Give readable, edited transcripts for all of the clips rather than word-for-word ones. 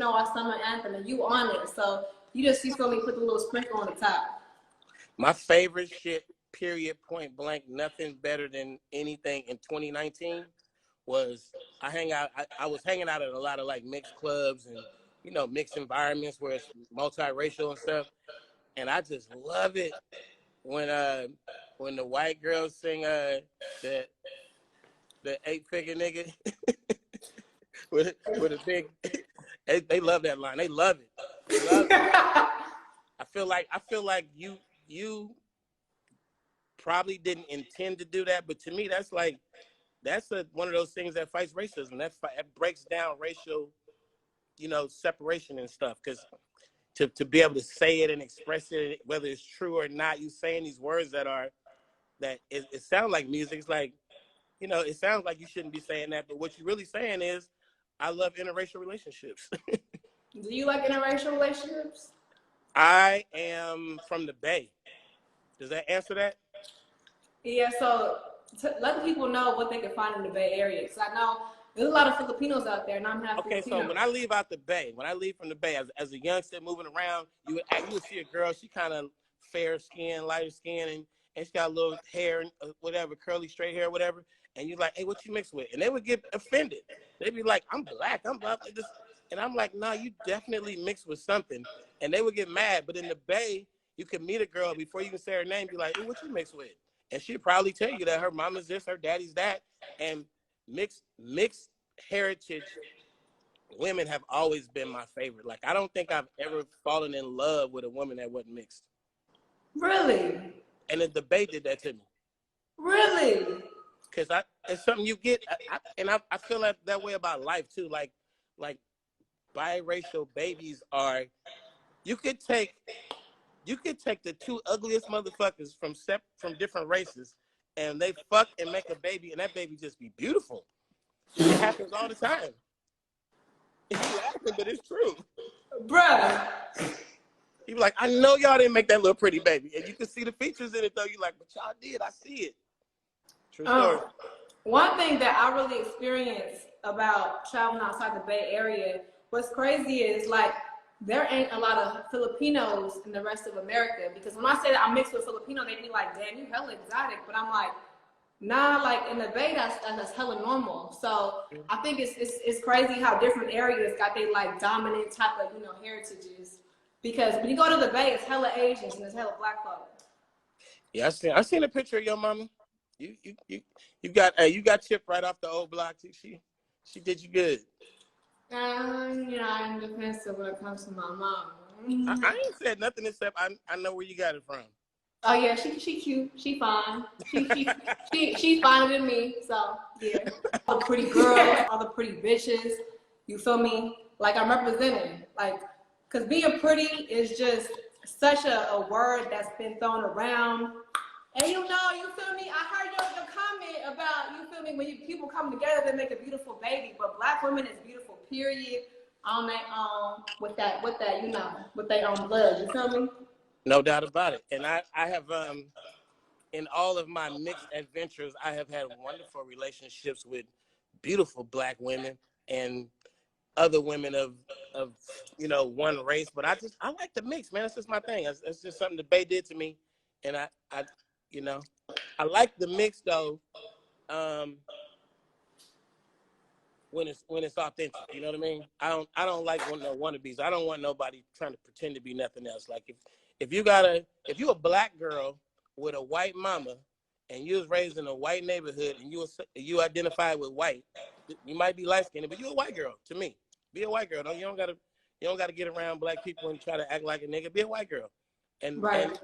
our summer anthem, and you on it. So you feel me, put the little sprinkle on the top. My favorite shit, period, point blank, nothing better than anything in 2019 was I was hanging out at a lot of like mixed clubs and, mixed environments where it's multiracial and stuff. And I just love it when the white girls sing the 8-figure nigga with a big they love that line. They love it. They love it. I feel like you probably didn't intend to do that, but to me that's one of those things that fights racism. That breaks down racial, separation and stuff. Because to be able to say it and express it, whether it's true or not, you saying these words that it sounds like music. It's like, it sounds like you shouldn't be saying that, but what you're really saying is, I love interracial relationships. Do you like interracial relationships? I am from the Bay. Does that answer that? Yeah, so let the people know what they can find in the Bay Area. Because I know there's a lot of Filipinos out there, and I'm half Filipino. So when I leave out the Bay, from the Bay, as a youngster moving around, you would see a girl, she kind of fair skin, lighter skin, and she got a little hair, whatever, curly, straight hair, whatever. And you're like, hey, what you mixed with? And they would get offended. They'd be like, I'm black, I'm black. And I'm like, no, you definitely mixed with something. And they would get mad. But in the Bay, you could meet a girl before you can say her name, be like, hey, what you mixed with? And she'd probably tell you that her mama's this, her daddy's that. And mixed heritage women have always been my favorite. Like, I don't think I've ever fallen in love with a woman that wasn't mixed. Really? And the Bay did that to me. Really? Because it's something you get, I feel that way about life too. Like biracial babies are, you could take the two ugliest motherfuckers from different races, and they fuck and make a baby, and that baby just be beautiful. It happens all the time. It's laughing, but it's true. Bruh. You be like, I know y'all didn't make that little pretty baby. And you can see the features in it, though. You like, but y'all did. I see it. True story. One thing that I really experienced about traveling outside the Bay Area, what's crazy is, like, there ain't a lot of Filipinos in the rest of America. Because when I say that I'm mixed with Filipino, they be like, damn, you hella exotic. But I'm like, nah, like, in the Bay, that's hella normal. So I think it's crazy how different areas got their, like, dominant type of, heritages. Because when you go to the Bay, it's hella Asians and it's hella black folks. Yeah, I seen a picture of your mama. You got chipped right off the old block. She did you good. I'm defensive when it comes to my mom. I ain't said nothing except I know where you got it from. Oh yeah, she cute. She fine. She finer than me. So yeah, all the pretty girls, all the pretty bitches. You feel me? Like, I'm representing. Like, cause being pretty is just such a word that's been thrown around. And you feel me? I heard your comment about, you feel me, when people come together, they make a beautiful baby. But black women is beautiful, period, on their own, with their own blood. You feel me? No doubt about it. And I have in all of my mixed adventures, I have had wonderful relationships with beautiful black women and other women of one race. But I like the mix, man. That's just my thing. That's just something the Bay did to me. And I like the mix though, when it's authentic. You know what I mean? I don't like no wannabes. I don't want nobody trying to pretend to be nothing else. Like, if you a black girl with a white mama and you was raised in a white neighborhood and you identify with white, you might be light skinned, but you a white girl to me. Be a white girl. You don't gotta get around black people and try to act like a nigga. Be a white girl. And right.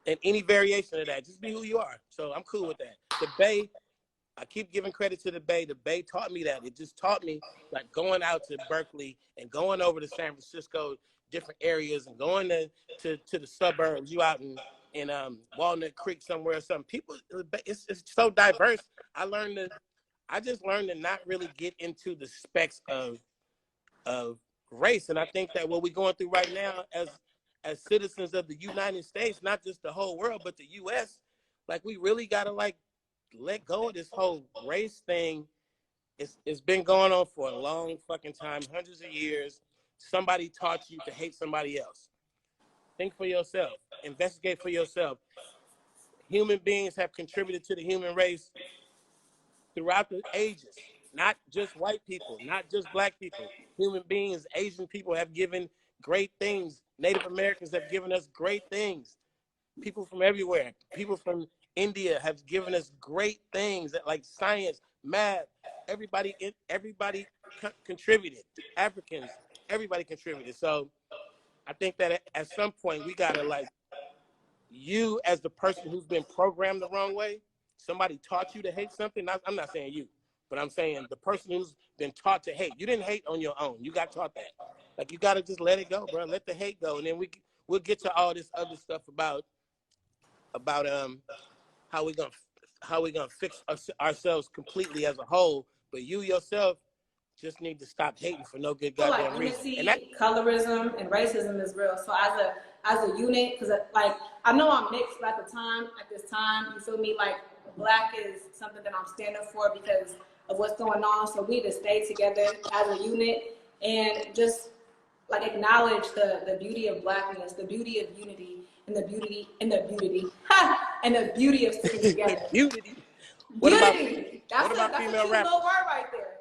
And any variation of that, just be who you are. So I'm cool with that. The Bay, I keep giving credit to the Bay. The Bay taught me that. It just taught me, like, going out to Berkeley and going over to San Francisco, different areas, and going to the suburbs. You out in Walnut Creek somewhere or something. People, it's so diverse. I just learned to not really get into the specs of race. And I think that what we're going through right now as citizens of the United States, not just the whole world, but the U.S., like, we really got to, like, let go of this whole race thing It's been going on for a long fucking time, hundreds of years. Somebody taught you to hate somebody else. Think for yourself. Investigate for yourself. Human beings have contributed to the human race throughout the ages. Not just white people, not just black people. Human beings, Asian people have given great things. Native Americans have given us great things. People from everywhere, people from India have given us great things that like science, math, everybody contributed. Africans, everybody contributed. So I think that at some point we gotta like, you as the person who's been programmed the wrong way, somebody taught you to hate something. I'm not saying you, but I'm saying the person who's been taught to hate. You didn't hate on your own. You got taught that. Like you gotta just let it go, bro. Let the hate go, and then we'll get to all this other stuff about how we gonna fix ourselves completely as a whole. But you yourself just need to stop hating for no good goddamn like reason. unity, And that, colorism, and racism is real. So as a unit, because like I know I'm mixed, but at this time, you feel me? Like black is something that I'm standing for because of what's going on. So we need to stay together as a unit and just like acknowledge the beauty of blackness, the beauty of unity, and the beauty and the beauty of sticking together. unity. Unity. That's a female cute rappers? little word right there.